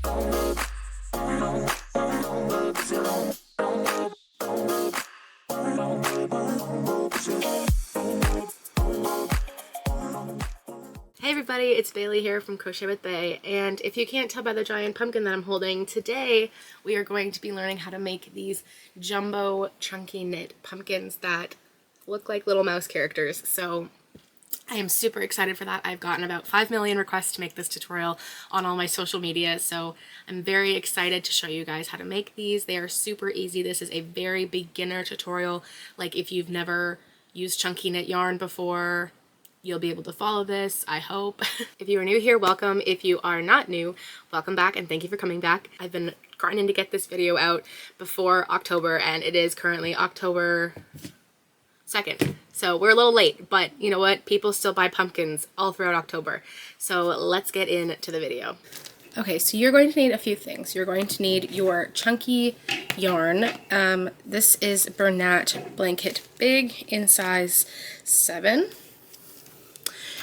Hey everybody, it's Bailey here from Crochet with Bay, and if you can't tell by the giant pumpkin that I'm holding, today we are going to be learning how to make these jumbo chunky knit pumpkins that look like little mouse characters. So I am super excited for that. I've gotten about 5 million requests to make this tutorial on all my social media, so I'm very excited to show you guys how to make these. They are super easy. This is a very beginner tutorial. Like if you've never used chunky knit yarn before, you'll be able to follow this, I hope. If you are new here, welcome. If you are not new, welcome back and thank you for coming back. I've been grinding to get this video out before October, and it is currently October 2nd. So we're a little late, but you know what? People still buy pumpkins all throughout October. So let's get into the video. Okay, so you're going to need a few things. You're going to need your chunky yarn. This is Bernat Blanket Big in size 7.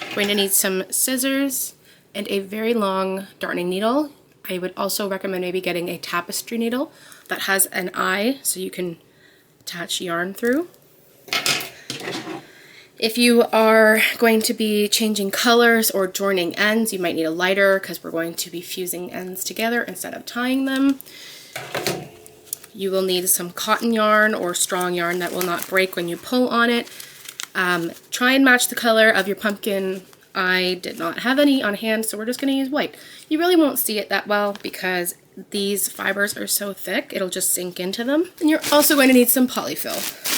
We're going to need some scissors and a very long darning needle. I would also recommend maybe getting a tapestry needle that has an eye so you can attach yarn through. If you are going to be changing colors or joining ends, you might need a lighter because we're going to be fusing ends together instead of tying them. You will need some cotton yarn or strong yarn that will not break when you pull on it. Try and match the color of your pumpkin. I did not have any on hand, so we're just going to use white. You really won't see it that well because these fibers are so thick, it'll just sink into them. And you're also going to need some polyfill.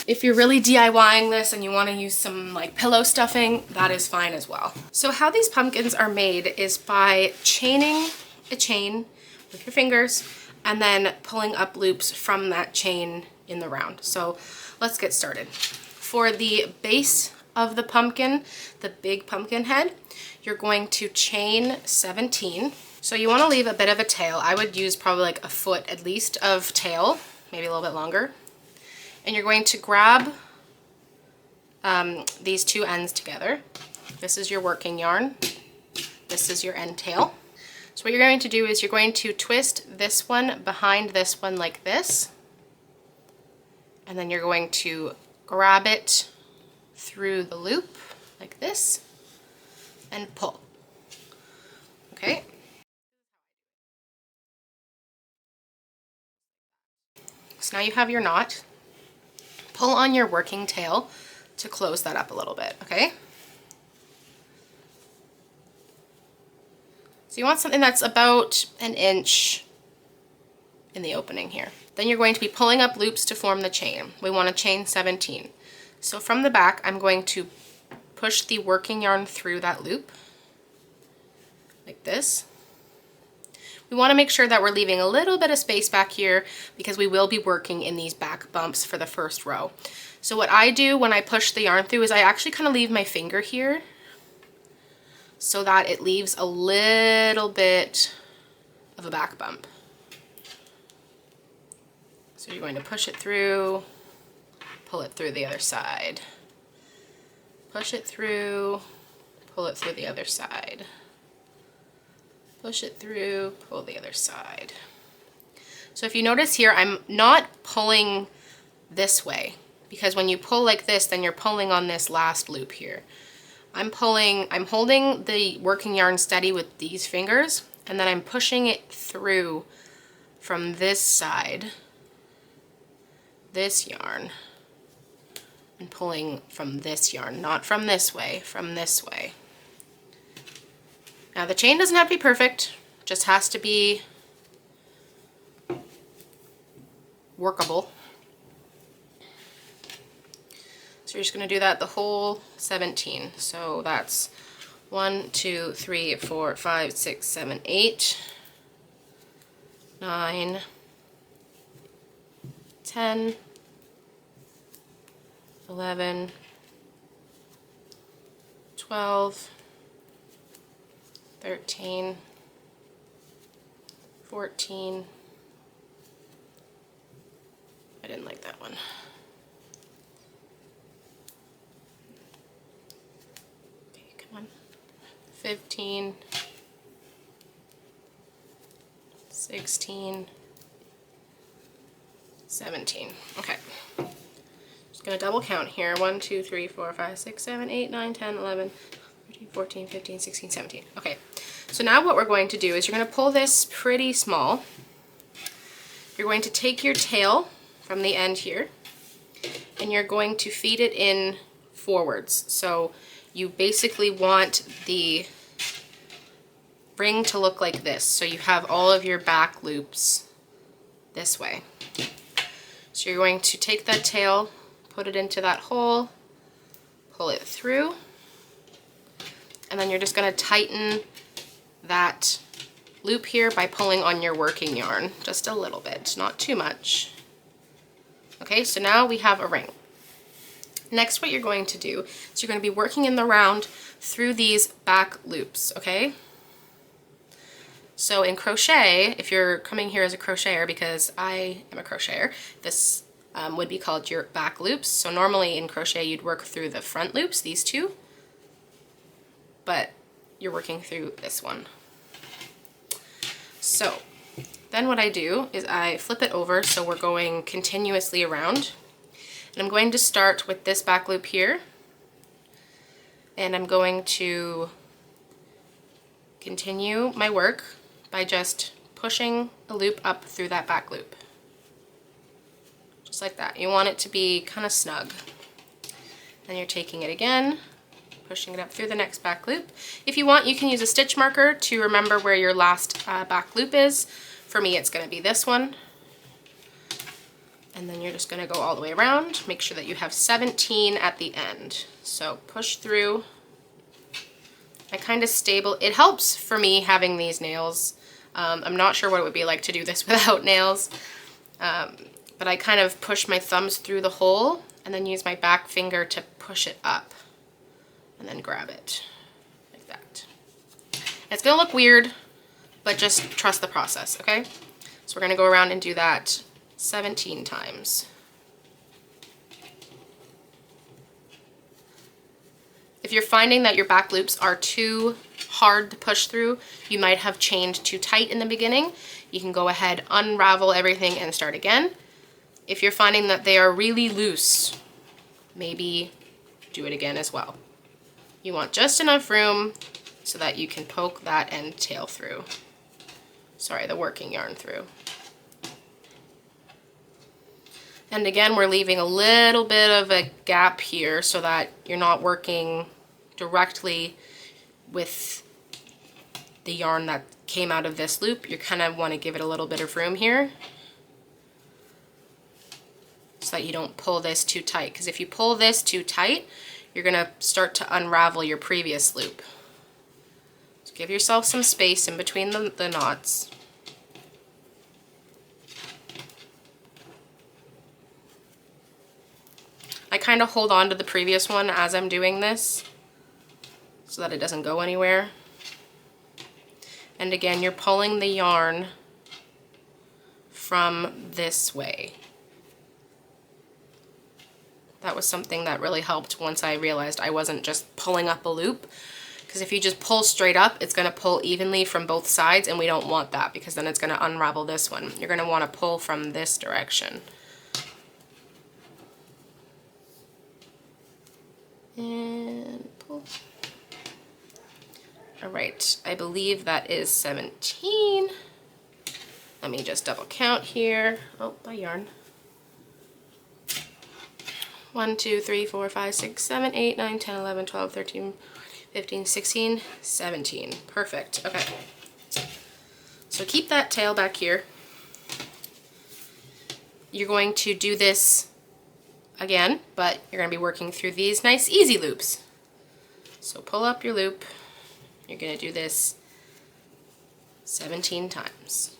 If you're really DIYing this and you want to use some like pillow stuffing, that is fine as well. So how these pumpkins are made is by chaining a chain with your fingers and then pulling up loops from that chain in the round. So let's get started. For the base of the pumpkin, the big pumpkin head, you're going to chain 17. So you want to leave a bit of a tail. I would use probably like a foot at least of tail, maybe a little bit longer. And you're going to grab these two ends together. This is your working yarn. This is your end tail. So what you're going to do is you're going to twist this one behind this one like this. And then you're going to grab it through the loop like this and pull. Okay. So now you have your knot. Pull on your working tail to close that up a little bit, okay? So you want something that's about an inch in the opening here. Then you're going to be pulling up loops to form the chain. We want to chain 17. So from the back, I'm going to push the working yarn through that loop, like this. We want to make sure that we're leaving a little bit of space back here because we will be working in these back bumps for the first row. So what I do when I push the yarn through is I actually kind of leave my finger here so that it leaves a little bit of a back bump. So you're going to push it through, pull it through the other side. Push it through, pull it through the other side. Push it through, pull the other side. So if you notice here, I'm not pulling this way because when you pull like this, then you're pulling on this last loop here. I'm holding the working yarn steady with these fingers, and then I'm pushing it through from this side, this yarn, and pulling from this yarn, not from this way, from this way. Now the chain doesn't have to be perfect, just has to be workable. So you're just going to do that the whole 17. So that's 1, 2, 3, 4, 5, 6, 7, 8, 9, 10, 11, 12, 13, 14, I didn't like that one. 15, 16, 17. Okay. Just gonna double count here. 1, 2, 3, 4, 5, 6, 7, 8, 9, 10, 11, 13, 14, 15, 16, 17. Okay. So now what we're going to do is you're going to pull this pretty small. You're going to take your tail from the end here and you're going to feed it in forwards. So you basically want the ring to look like this. So you have all of your back loops this way. So you're going to take that tail, put it into that hole, pull it through, and then you're just going to tighten that loop here by pulling on your working yarn just a little bit, not too much. Okay, so now we have a ring. Next, what you're going to do is you're going to be working in the round through these back loops, okay? So in crochet, if you're coming here as a crocheter, because I am a crocheter, this would be called your back loops. So normally in crochet you'd work through the front loops, these two, but you're working through this one. So then what I do is I flip it over so we're going continuously around. And I'm going to start with this back loop here. And I'm going to continue my work by just pushing a loop up through that back loop. Just like that. You want it to be kind of snug. Then you're taking it again, pushing it up through the next back loop. If you want, you can use a stitch marker to remember where your last back loop is. For me, it's going to be this one. And then you're just going to go all the way around. Make sure that you have 17 at the end. So push through. I kind of it helps for me having these nails. I'm not sure what it would be like to do this without nails. But I kind of push my thumbs through the hole and then use my back finger to push it up. And then grab it like that. It's gonna look weird, but just trust the process, okay? So we're gonna go around and do that 17 times. If you're finding that your back loops are too hard to push through, you might have chained too tight in the beginning. You can go ahead, unravel everything and start again. If you're finding that they are really loose, maybe do it again as well. You want just enough room so that you can poke that end tail through. Sorry, the working yarn through. And again, we're leaving a little bit of a gap here so that you're not working directly with the yarn that came out of this loop. You kind of want to give it a little bit of room here so that you don't pull this too tight. Because if you pull this too tight, you're going to start to unravel your previous loop. So give yourself some space in between the knots. I kind of hold on to the previous one as I'm doing this so that it doesn't go anywhere. And again, you're pulling the yarn from this way. That was something that really helped once I realized I wasn't just pulling up a loop. Because if you just pull straight up, it's going to pull evenly from both sides, and we don't want that because then it's going to unravel this one. You're going to want to pull from this direction. And pull. Alright, I believe that is 17. Let me just double count here. Oh, my yarn. 1, 2, 3, 4, 5, 6, 7, 8, 9, 10, 11, 12, 13, 15, 16, 17. Perfect. Okay. So keep that tail back here. You're going to do this again, but you're going to be working through these nice easy loops. So pull up your loop. You're going to do this 17 times.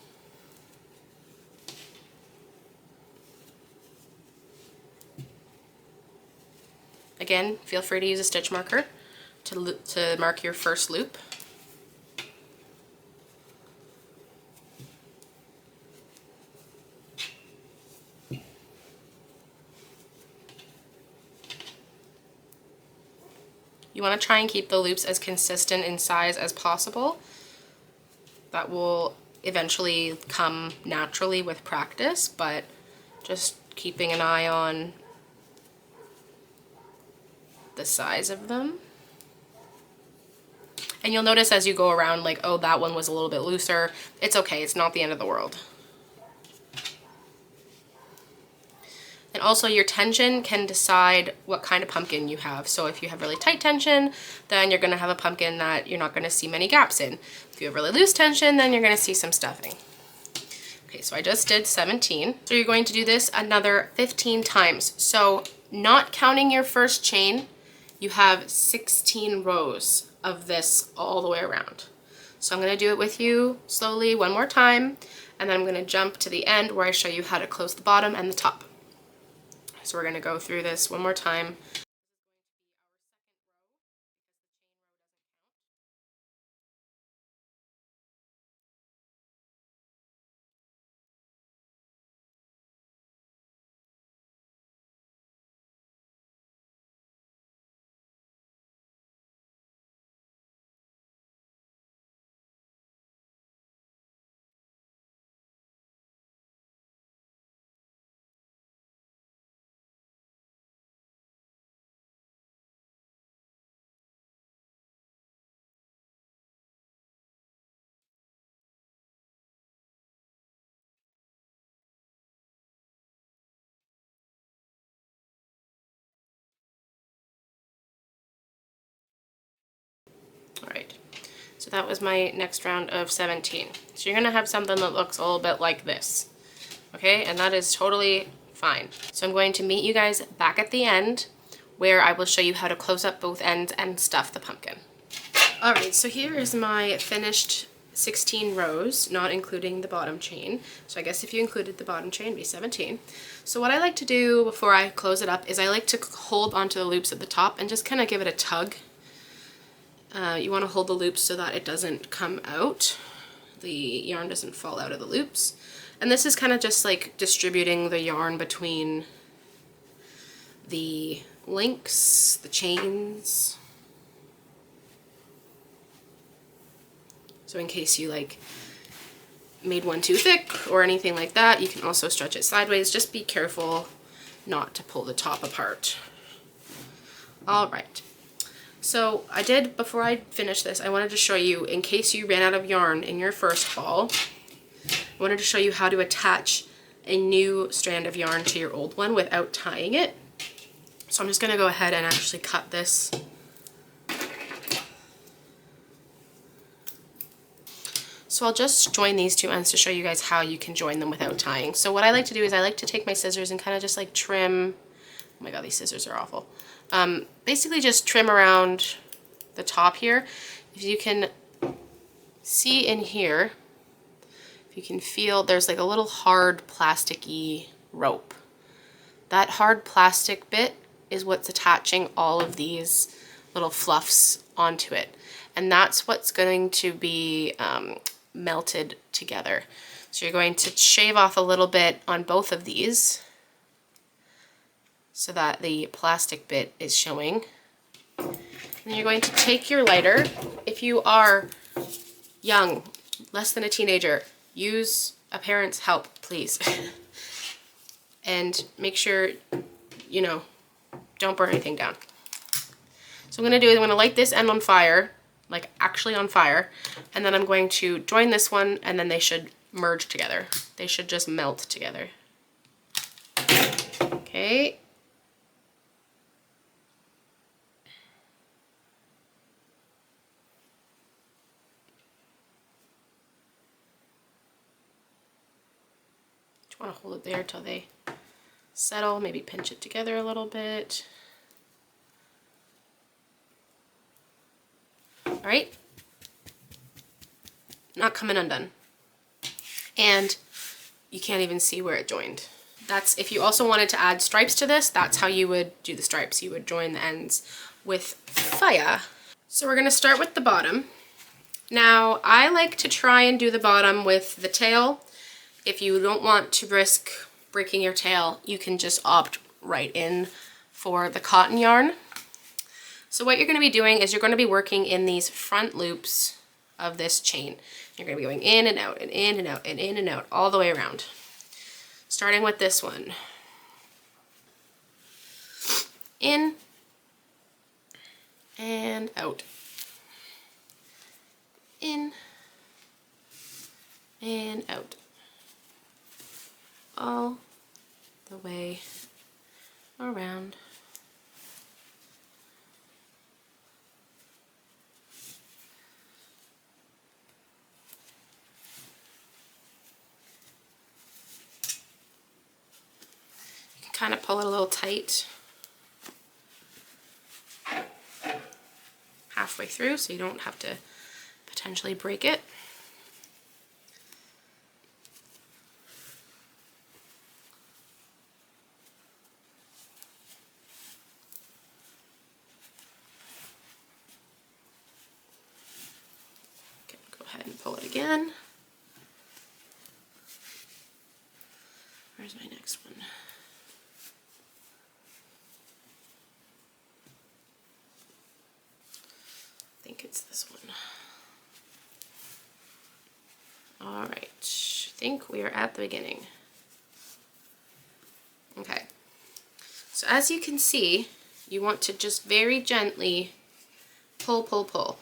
Again, feel free to use a stitch marker to mark your first loop. You want to try and keep the loops as consistent in size as possible. That will eventually come naturally with practice, but just keeping an eye on the size of them. And you'll notice as you go around, like, oh, that one was a little bit looser. It's okay, it's not the end of the world. And also your tension can decide what kind of pumpkin you have. So if you have really tight tension, then you're gonna have a pumpkin that you're not gonna see many gaps in. If you have really loose tension, then you're gonna see some stuffing. Okay, so I just did 17. So you're going to do this another 15 times. So not counting your first chain, you have 16 rows of this all the way around. So I'm gonna do it with you slowly one more time, and then I'm gonna jump to the end where I show you how to close the bottom and the top. So we're gonna go through this one more time. All right, so that was my next round of 17. So you're gonna have something that looks a little bit like this, okay? And that is totally fine. So I'm going to meet you guys back at the end where I will show you how to close up both ends and stuff the pumpkin. All right, so here is my finished 16 rows, not including the bottom chain. So I guess if you included the bottom chain, it'd be 17. So what I like to do before I close it up is I like to hold onto the loops at the top and just kind of give it a tug. You want to hold the loops so that it doesn't come out, the yarn doesn't fall out of the loops. And this is kind of just like distributing the yarn between the links, the chains. So in case you like made one too thick or anything like that, you can also stretch it sideways. Just be careful not to pull the top apart. All right. So I did, before I finish this, I wanted to show you, in case you ran out of yarn in your first ball, I wanted to show you how to attach a new strand of yarn to your old one without tying it. So I'm just going to go ahead and actually cut this. So I'll just join these two ends to show you guys how you can join them without tying. So what I like to do is I like to take my scissors and kind of just like trim. Oh my god, these scissors are awful. Basically just trim around the top here. If you can see in here, if you can feel, there's like a little hard plasticky rope. That hard plastic bit is what's attaching all of these little fluffs onto it. And that's what's going to be melted together. So you're going to shave off a little bit on both of these so that the plastic bit is showing. And you're going to take your lighter. If you are young, less than a teenager, use a parent's help, please. And make sure, you know, don't burn anything down. So what I'm gonna do is I'm gonna light this end on fire, like actually on fire, and then I'm going to join this one, and then they should merge together. They should just melt together. Okay. Just want to hold it there till they settle, maybe pinch it together a little bit. All right, not coming undone. And you can't even see where it joined. That's, if you also wanted to add stripes to this, that's how you would do the stripes. You would join the ends with fire. So we're gonna start with the bottom. Now, I like to try and do the bottom with the tail. If you don't want to risk breaking your tail, you can just opt right in for the cotton yarn. So what you're going to be doing is you're going to be working in these front loops of this chain. You're going to be going in and out and in and out and in and out all the way around. Starting with this one. In and out. In and out. All the way around. You can kind of pull it a little tight halfway through so you don't have to potentially break it. Go ahead and pull it again. Where's my next one? I think it's this one. All right, I think we are at the beginning. Okay, so as you can see, you want to just very gently pull, pull, pull.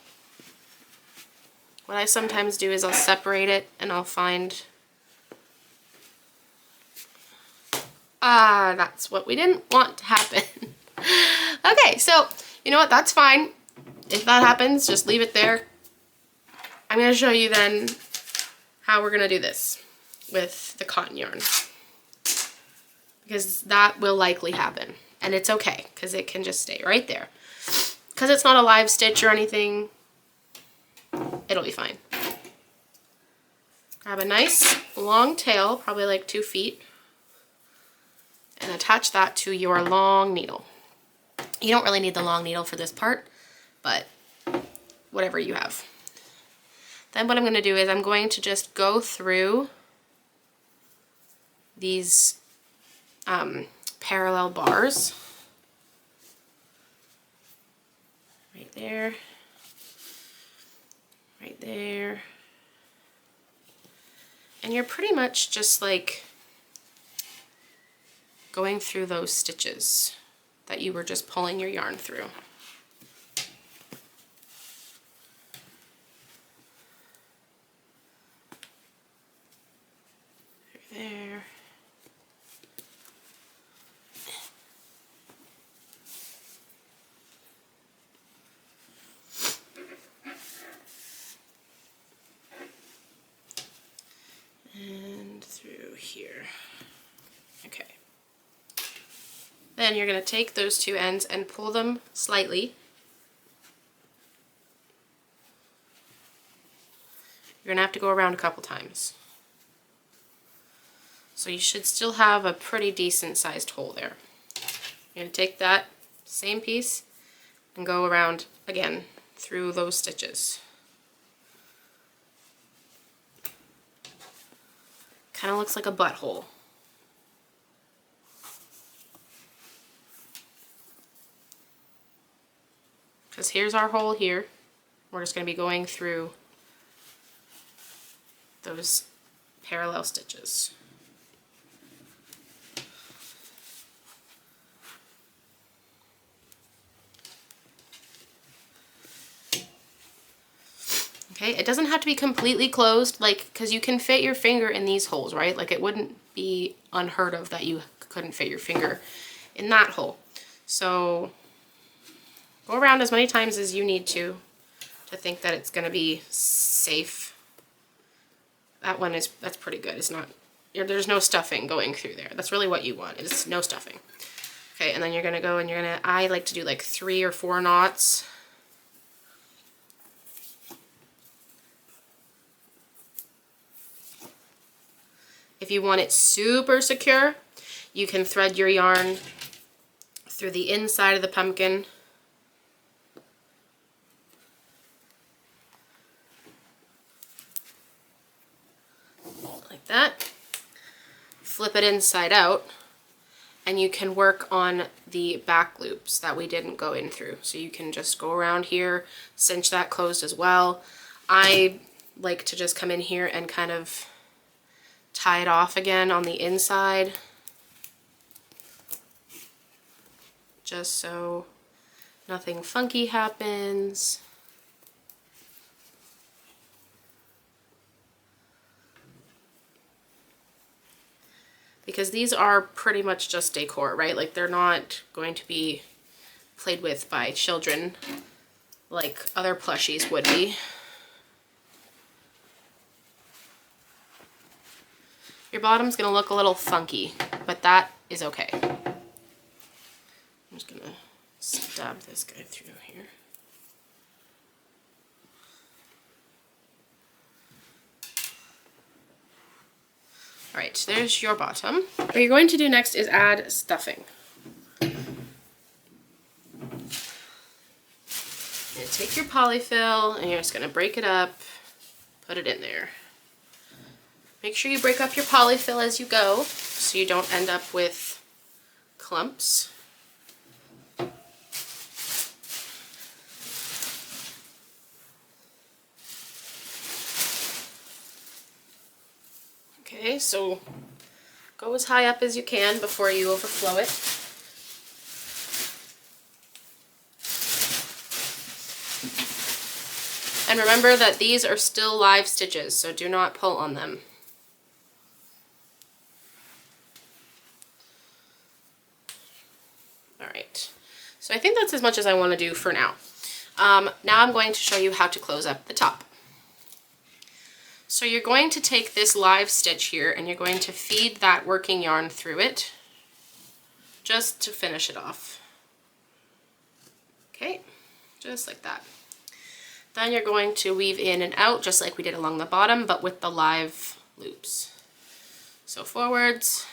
What I sometimes do is I'll separate it and I'll find, that's what we didn't want to happen. Okay, so you know what, that's fine. If that happens, just leave it there. I'm going to show you then how we're going to do this with the cotton yarn, because that will likely happen, and it's okay because it can just stay right there. Because it's not a live stitch or anything, it'll be fine. Grab a nice long tail, probably like 2 feet, and attach that to your long needle. You don't really need the long needle for this part, but whatever you have. Then what I'm going to do is I'm going to just go through these parallel bars. Right there. Right there. And you're pretty much just like going through those stitches that you were just pulling your yarn through. There. And through here. Okay. Then you're going to take those 2 ends and pull them slightly. You're going to have to go around a couple times. So you should still have a pretty decent sized hole there. You're going to take that same piece and go around again through those stitches. Kind of looks like a butthole. Because here's our hole here. We're just going to be going through those parallel stitches. Okay, it doesn't have to be completely closed, like, because you can fit your finger in these holes, right? Like, it wouldn't be unheard of that you couldn't fit your finger in that hole. So go around as many times as you need to think that it's going to be safe. That one is, that's pretty good. It's not, there's no stuffing going through there. That's really what you want, is no stuffing. Okay, and then you're going to go and you're going to, I like to do like 3 or 4 knots. If you want it super secure, you can thread your yarn through the inside of the pumpkin. Like that. Flip it inside out, and you can work on the back loops that we didn't go in through. So you can just go around here, cinch that closed as well. I like to just come in here and kind of tie it off again on the inside, just so nothing funky happens. Because these are pretty much just decor, right? Like, they're not going to be played with by children like other plushies would be. Your bottom's gonna look a little funky, but that is okay. I'm just gonna stab this guy through here. All right, there's your bottom. What you're going to do next is add stuffing. You're gonna take your polyfill and you're just gonna break it up, put it in there. Make sure you break up your polyfill as you go so you don't end up with clumps. Okay, so go as high up as you can before you overflow it. And remember that these are still live stitches, so do not pull on them. Alright, so I think that's as much as I want to do for now. Now I'm going to show you how to close up the top. So you're going to take this live stitch here and you're going to feed that working yarn through it just to finish it off. Okay, just like that. Then you're going to weave in and out just like we did along the bottom, but with the live loops. So forwards,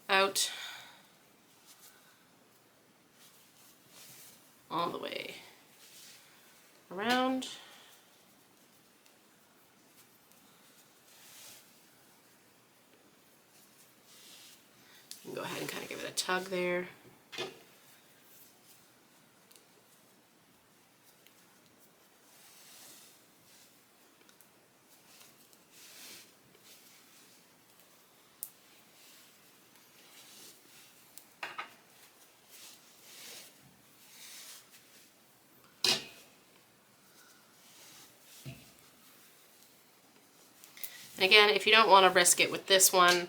out, all the way around. You can go ahead and kind of give it a tug there. And again, if you don't want to risk it with this one,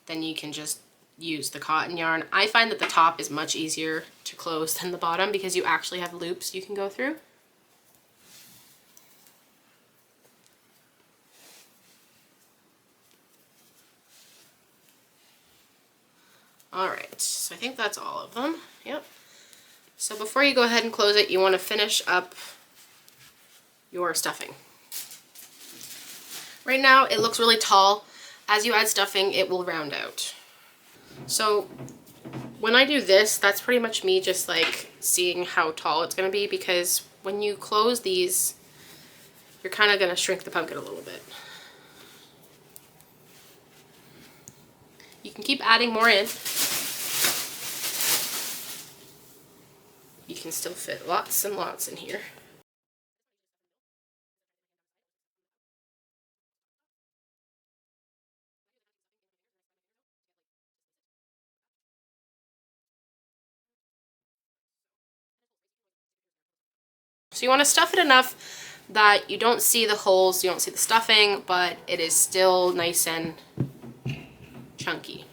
then you can just use the cotton yarn. I find that the top is much easier to close than the bottom because you actually have loops you can go through. Alright, so I think that's all of them. Yep. So before you go ahead and close it, you want to finish up your stuffing. Right now it looks really tall. As you add stuffing, it will round out. So when I do this, that's pretty much me just like seeing how tall it's going to be, because when you close these, you're kind of going to shrink the pumpkin a little bit. You can keep adding more in. You can still fit lots and lots in here. So you want to stuff it enough that you don't see the holes, you don't see the stuffing, but it is still nice and chunky.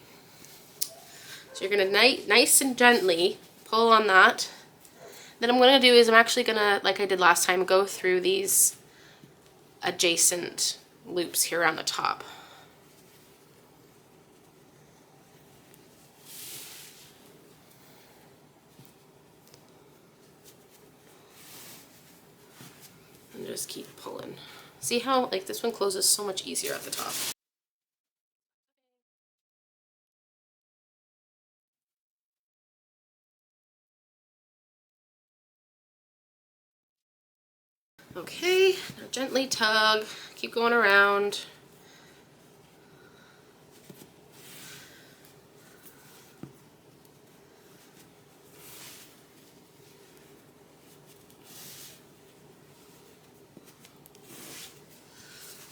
So you're going to nice and gently pull on that. Then I'm going to do is I'm actually going to, like I did last time, go through these adjacent loops here on the top. And just keep pulling. See how like this one closes so much easier at the top. Okay, now gently tug, keep going around.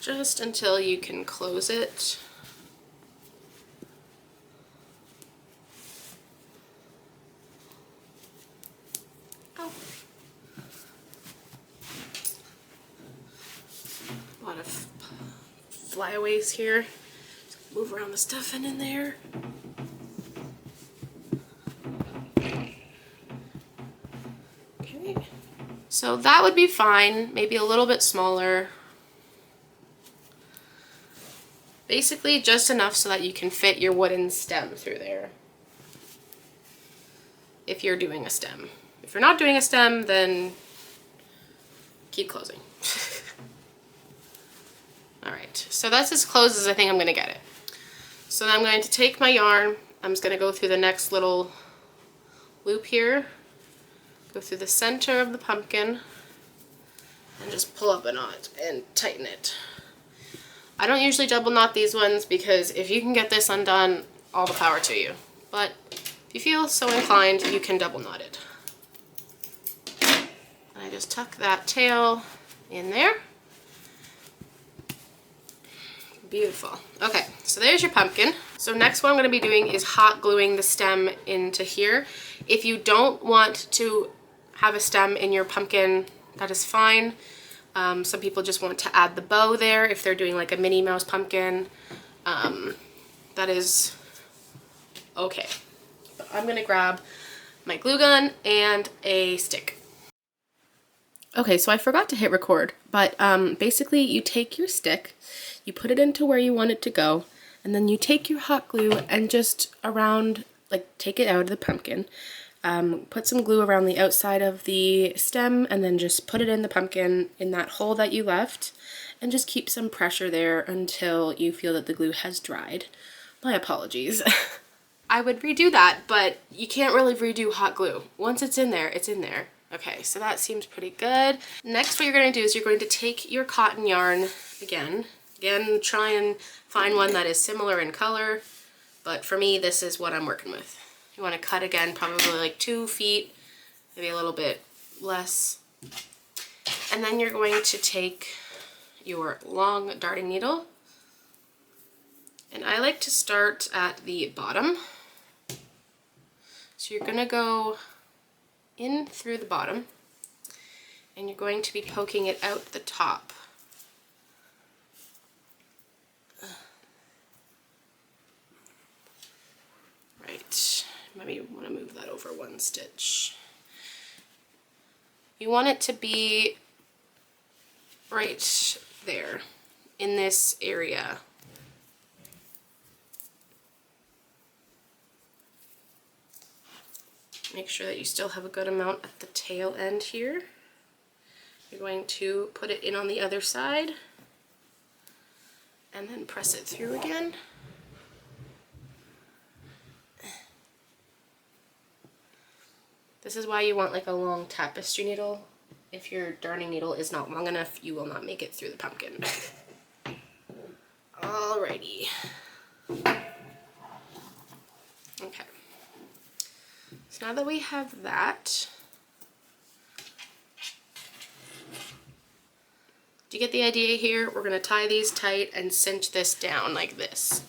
just until you can close it. Oh. A lot of flyaways here. Just move around the stuffing in there. Okay. So that would be fine, maybe a little bit smaller. Basically just enough so that you can fit your wooden stem through there. If you're doing a stem. If you're not doing a stem, then keep closing. Alright, so that's as close as I think I'm going to get it. So then I'm going to take my yarn, I'm just going to go through the next little loop here, go through the center of the pumpkin, and just pull up a knot and tighten it. I don't usually double knot these ones because if you can get this undone, all the power to you. But if you feel so inclined, you can double knot it. And I just tuck that tail in there. Beautiful. Okay, so there's your pumpkin. So next what I'm going to be doing is hot gluing the stem into here. If you don't want to have a stem in your pumpkin, that is fine. Some people just want to add the bow there if they're doing like a Minnie Mouse pumpkin. That is okay. But I'm going to grab my glue gun and a stick. Okay, so I forgot to hit record, but basically you take your stick, you put it into where you want it to go, and then you take your hot glue and just around, like take it out of the pumpkin, put some glue around the outside of the stem, and then just put it in the pumpkin in that hole that you left, and just keep some pressure there until you feel that the glue has dried. My apologies. I would redo that, but you can't really redo hot glue. Once it's in there, it's in there. Okay, so that seems pretty good. Next, what you're going to do is you're going to take your cotton yarn again. Again, try and find one that is similar in color, but for me, this is what I'm working with. You want to cut again, probably like 2 feet, maybe a little bit less. And then you're going to take your long darning needle, and I like to start at the bottom. So you're going to go in through the bottom, and you're going to be poking it out the top. Right, maybe you want to move that over 1 stitch. You want it to be right there in this area. Make sure that you still have a good amount at the tail end here. You're going to put it in on the other side and then press it through again. This is why you want like a long tapestry needle. If your darning needle is not long enough, you will not make it through the pumpkin. Alrighty. Okay. So now that we have that, do you get the idea here? We're going to tie these tight and cinch this down like this.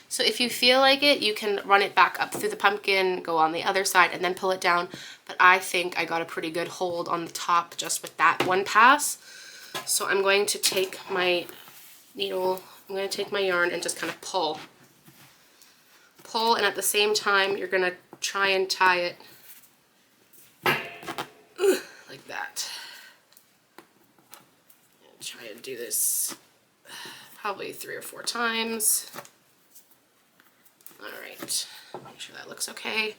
So if you feel like it, you can run it back up through the pumpkin, go on the other side, and then pull it down. But I think I got a pretty good hold on the top just with that one pass. So I'm going to take my needle, I'm going to take my yarn and just kind of pull. Pull, and at the same time, you're going to try and tie it like that. Try and do this probably 3 or 4 times. Alright, make sure that looks okay.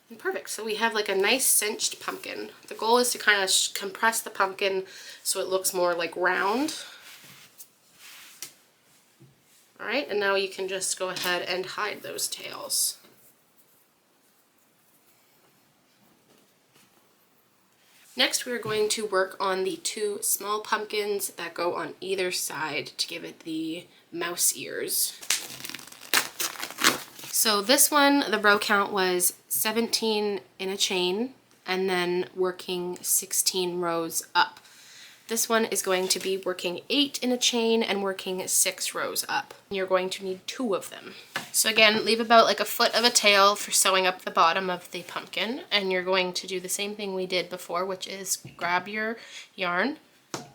And perfect, so we have like a nice cinched pumpkin. The goal is to kind of compress the pumpkin so it looks more like round. Alright, and now you can just go ahead and hide those tails. Next, we're going to work on the 2 small pumpkins that go on either side to give it the mouse ears. So this one, the row count was 17 in a chain, and then working 16 rows up. This one is going to be working 8 in a chain and working 6 rows up. You're going to need 2 of them. So again, leave about like a foot of a tail for sewing up the bottom of the pumpkin, and you're going to do the same thing we did before, which is grab your yarn,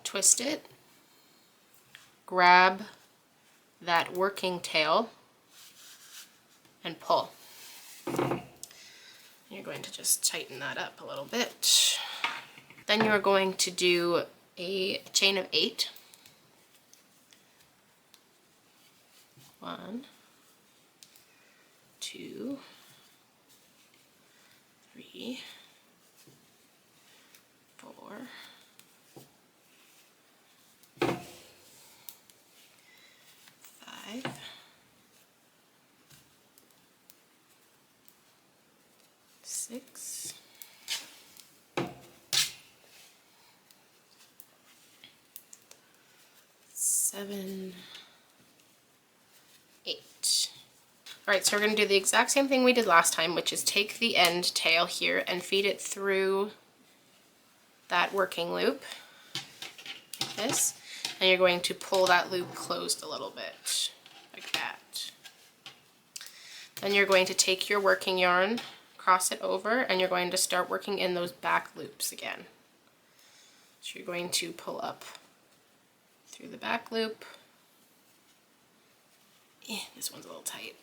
twist it, grab that working tail, and pull. You're going to just tighten that up a little bit. Then you're going to do a chain of 8. 1, 2, 3, 4, 5, 6, 7, 8. All right, so we're going to do the exact same thing we did last time, which is take the end tail here and feed it through that working loop like this, and you're going to pull that loop closed a little bit like that. Then you're going to take your working yarn, cross it over, and you're going to start working in those back loops again. So you're going to pull up through the back loop. This one's a little tight.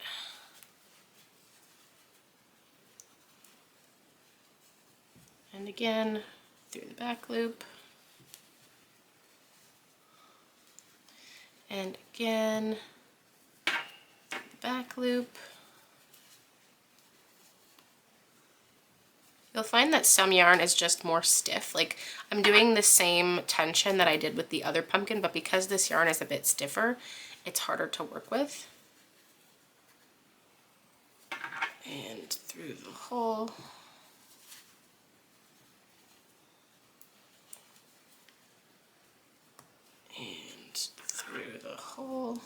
And again, through the back loop. And again, through the back loop. You'll find that some yarn is just more stiff. Like, I'm doing the same tension that I did with the other pumpkin, but because this yarn is a bit stiffer, it's harder to work with. And through the hole. And through the hole.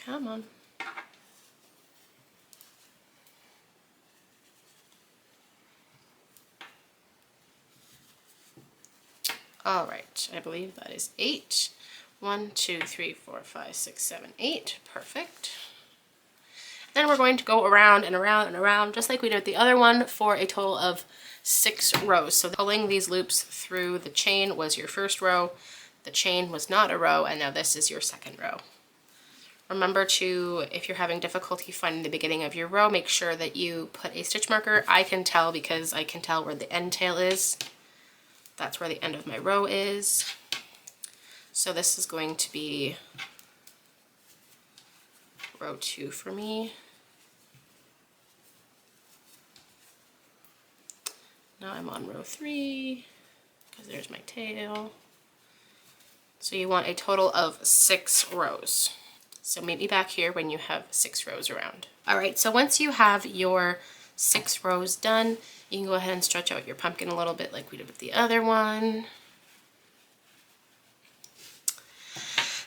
Come on. All right, I believe that is 8. 1, 2, 3, 4, 5, 6, 7, 8. Perfect. Then we're going to go around and around and around, just like we did with the other one, for a total of 6 rows. So pulling these loops through the chain was your first row, the chain was not a row, and now this is your second row. Remember to, if you're having difficulty finding the beginning of your row, make sure that you put a stitch marker. I can tell because I can tell where the end tail is. That's where the end of my row is. So this is going to be row 2 for me. Now I'm on row 3 because there's my tail. So you want a total of 6 rows. So meet me back here when you have 6 rows around. All right, so once you have your 6 rows done, you can go ahead and stretch out your pumpkin a little bit like we did with the other one.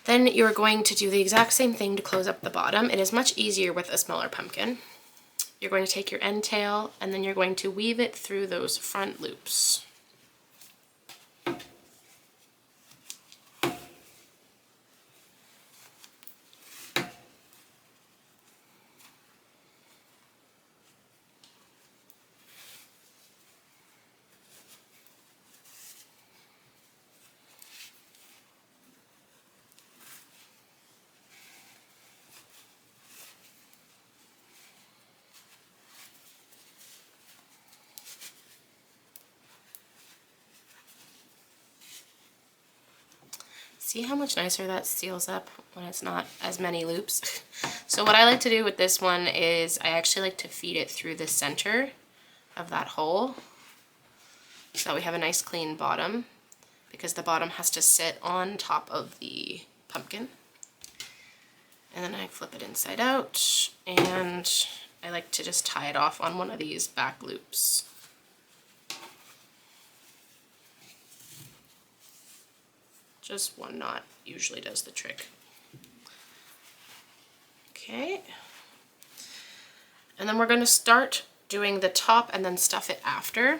Then you're going to do the exact same thing to close up the bottom. It is much easier with a smaller pumpkin. You're going to take your end tail and then you're going to weave it through those front loops. See how much nicer that seals up when it's not as many loops? So what I like to do with this one is I actually like to feed it through the center of that hole so that we have a nice clean bottom, because the bottom has to sit on top of the pumpkin. And then I flip it inside out and I like to just tie it off on one of these back loops. Just one knot usually does the trick. Okay. And then we're going to start doing the top and then stuff it after.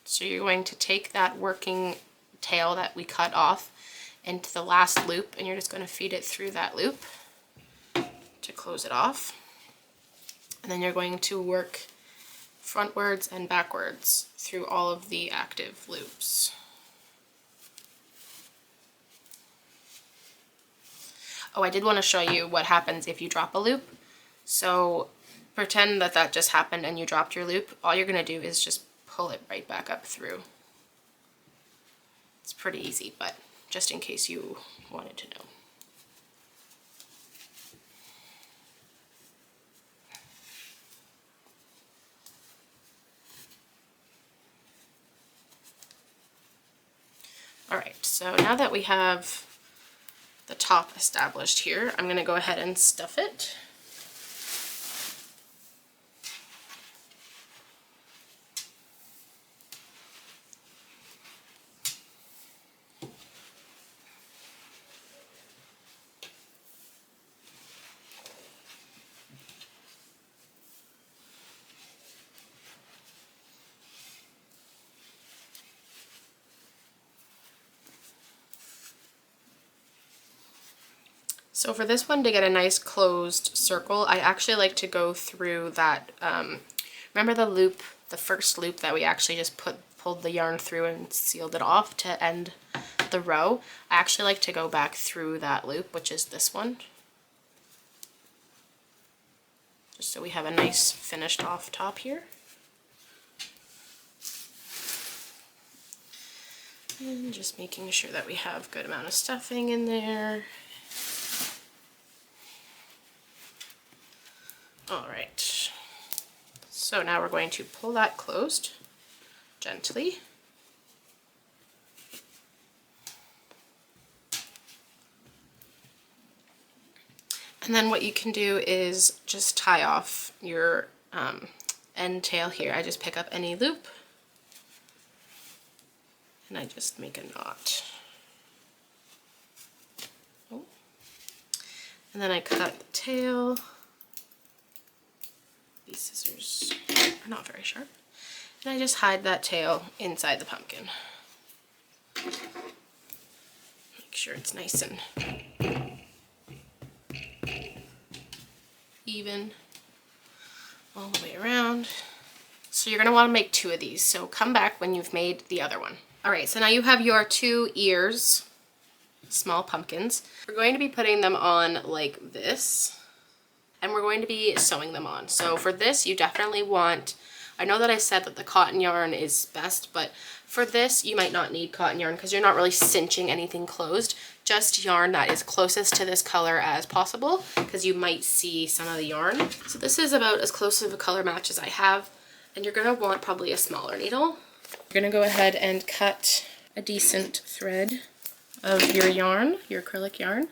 So you're going to take that working tail that we cut off into the last loop, and you're just going to feed it through that loop to close it off. And then you're going to work frontwards and backwards through all of the active loops. Oh, I did want to show you what happens if you drop a loop. So pretend that that just happened and you dropped your loop. All you're going to do is just pull it right back up through. It's pretty easy, but just in case you wanted to know. Alright, so now that we have the top established here, I'm going to go ahead and stuff it. So for this one, to get a nice closed circle, I actually like to go through that, remember the loop, the first loop that we actually just pulled the yarn through and sealed it off to end the row? I actually like to go back through that loop, which is this one. Just so we have a nice finished off top here. And just making sure that we have a good amount of stuffing in there. Alright, so now we're going to pull that closed gently. And then what you can do is just tie off your end tail here. I just pick up any loop and I just make a knot. Oh. And then I cut the tail. These scissors are not very sharp. And I just hide that tail inside the pumpkin. Make sure it's nice and even all the way around. So you're going to want to make 2 of these. So come back when you've made the other one. Alright, so now you have your 2 ears, small pumpkins. We're going to be putting them on like this. And we're going to be sewing them on. So for this, you definitely want, I know that I said that the cotton yarn is best, but for this, you might not need cotton yarn because you're not really cinching anything closed. Just yarn that is closest to this color as possible because you might see some of the yarn. So this is about as close of a color match as I have, and you're going to want probably a smaller needle. You're going to go ahead and cut a decent thread of your yarn, your acrylic yarn.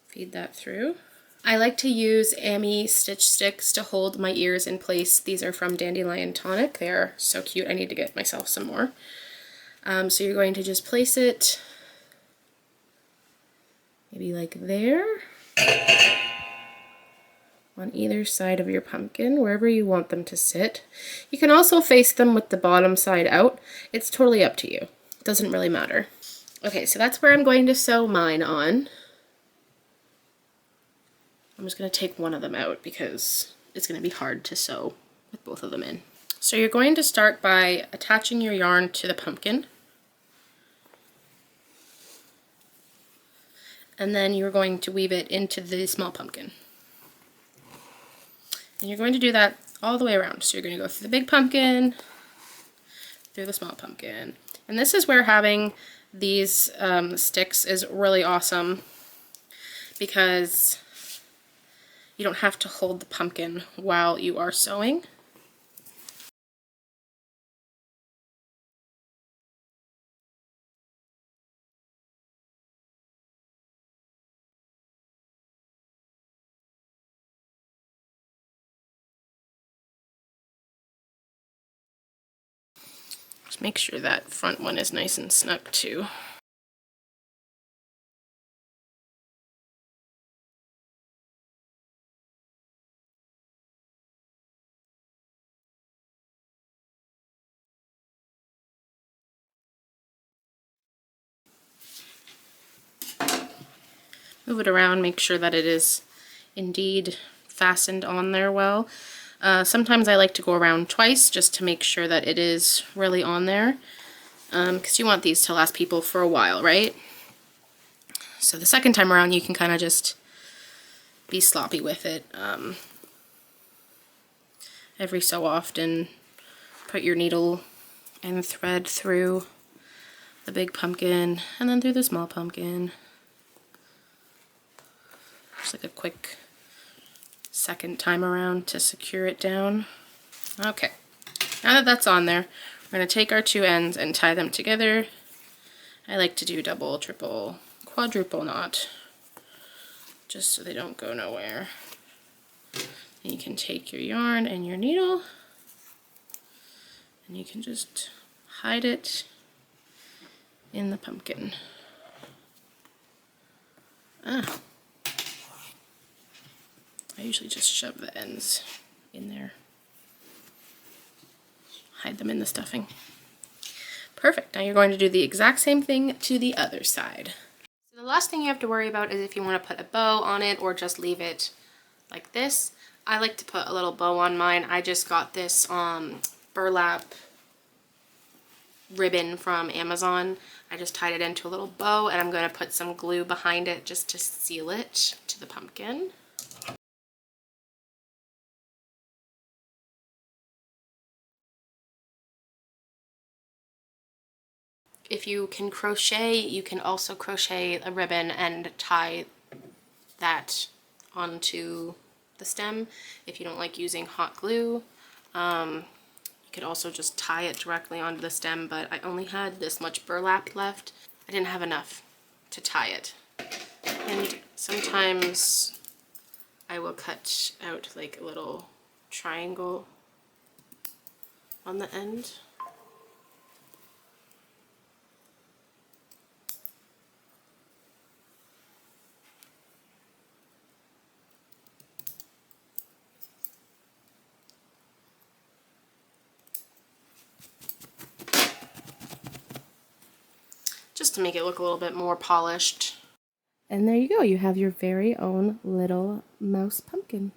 Feed that through. I like to use Amy stitch sticks to hold my ears in place. These are from Dandelion Tonic. They are so cute. I need to get myself some more. So you're going to just place it maybe like there on either side of your pumpkin, wherever you want them to sit. You can also face them with the bottom side out. It's totally up to you. It doesn't really matter. Okay, so that's where I'm going to sew mine on. I'm just going to take one of them out because it's going to be hard to sew with both of them in. So you're going to start by attaching your yarn to the pumpkin. And then you're going to weave it into the small pumpkin. And you're going to do that all the way around. So you're going to go through the big pumpkin, through the small pumpkin. And this is where having these sticks is really awesome because you don't have to hold the pumpkin while you are sewing. Just make sure that front one is nice and snug too. Move it around, make sure that it is indeed fastened on there well. Sometimes I like to go around twice just to make sure that it is really on there, because you want these to last people for a while, right? So the second time around you can kind of just be sloppy with it. Every so often put your needle and thread through the big pumpkin and then through the small pumpkin. Just like a quick second time around to secure it down. Okay, now that that's on there, we're going to take our two ends and tie them together. I like to do double, triple, quadruple knot, just so they don't go nowhere. And you can take your yarn and your needle, and you can just hide it in the pumpkin. I usually just shove the ends in there. Hide them in the stuffing. Perfect. Now you're going to do the exact same thing to the other side. So the last thing you have to worry about is if you want to put a bow on it or just leave it like this. I like to put a little bow on mine. I just got this burlap ribbon from Amazon. I just tied it into a little bow, and I'm going to put some glue behind it just to seal it to the pumpkin. If you can crochet, you can also crochet a ribbon and tie that onto the stem. If you don't like using hot glue, you could also just tie it directly onto the stem, but I only had this much burlap left. I didn't have enough to tie it. And sometimes I will cut out like a little triangle on the end. Just to make it look a little bit more polished. And there you go, you have your very own little mouse pumpkin.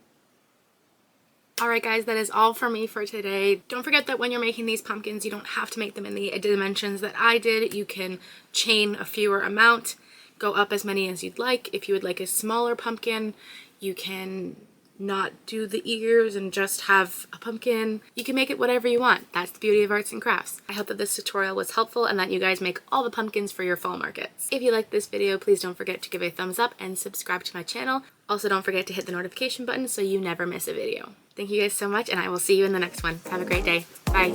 Alright guys, that is all for me for today. Don't forget that when you're making these pumpkins, you don't have to make them in the dimensions that I did. You can chain a fewer amount, go up as many as you'd like. If you would like a smaller pumpkin, you can not do the ears and just have a pumpkin. You can make it whatever you want. That's the beauty of arts and crafts. I hope that this tutorial was helpful and that you guys make all the pumpkins for your fall markets. If you liked this video, please don't forget to give a thumbs up and subscribe to my channel. Also, don't forget to hit the notification button so you never miss a video. Thank you guys so much, and I will see you in the next one. Have a great day. Bye.